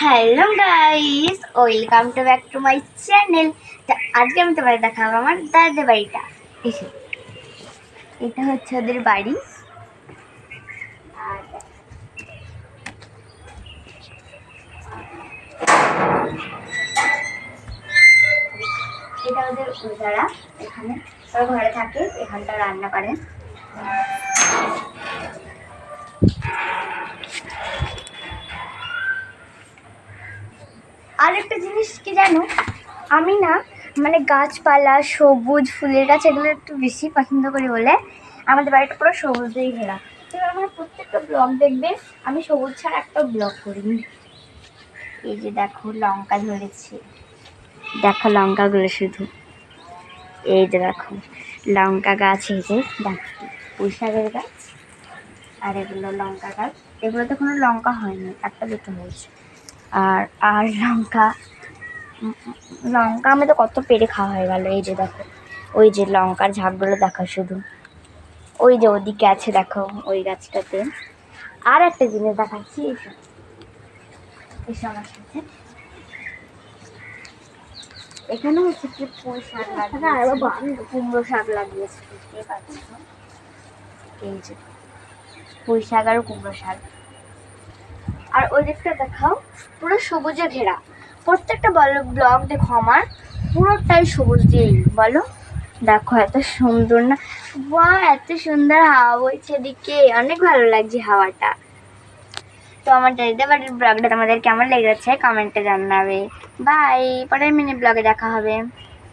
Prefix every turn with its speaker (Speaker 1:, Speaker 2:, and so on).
Speaker 1: Hello guys, welcome to back to my channel. তো আজকে আমি তোমাদের দেখাবো আমার দাদাদের বাড়িটা। এসে এটা হচ্ছে ওদের বাড়ি। আর এটা ওদের ওজারা। এখানে ওরা ঘরে থাকে, এখানটা রান্না করে। আর একটা জিনিস কি জানো, আমি না মানে গাছপালা, সবুজ ফুলের গাছ এগুলো একটু বেশি পছন্দ করি বলে আমাদের বাড়িটা পুরো সবুজ দিয়ে ঘেরা। এবার আমার প্রত্যেকটা ব্লগ দেখবে, আমি সবুজ ছাড়া একটা ব্লগ করিনি। এই যে দেখো লঙ্কা ধরেছে, দেখো লঙ্কাগুলো শুধু, এই যে দেখো লঙ্কা গাছ, এই যে দেখো পুঁই শাকের গাছ, আর এগুলো লঙ্কা গাছ। এগুলোতে কোনো লঙ্কা হয়নি, একটা দুটো হয়েছে। আর আর লঙ্কা লঙ্কা আমি তো কত পেরে খাওয়া হয়ে গেল। এই যে দেখো ওই যে লঙ্কার ঝাঁকগুলো দেখো শুধু, ওই যে ওদিকে আছে দেখো ওই গাছটাতে। আর একটা জিনিস দেখাচ্ছি, এসো এসো আমার সাথে। এখানে হচ্ছে কি পুঁই শাক লাগিয়েছে, কুমড়ো শাক লাগিয়েছে, বুঝতেই পারছো। এই যে পুঁই শাক আর কুমড়ো শাক। আর ওই দিকটা দেখাও, পুরো সবুজে ঘেরা। প্রত্যেকটা ব্লগ দেখো আমার পুরোটাই সবুজ দিয়েই, বলো দেখো এত সুন্দর না? বাহ, এত সুন্দর হাওয়া বইছে এদিকে, অনেক ভালো লাগছে হাওয়াটা। তো আমার দাদিদের বাড়ির ব্লগটা তোমাদের কেমন লেগেছে কমেন্টে জানাবে। বাই, পরের মিনি ব্লগে দেখা হবে।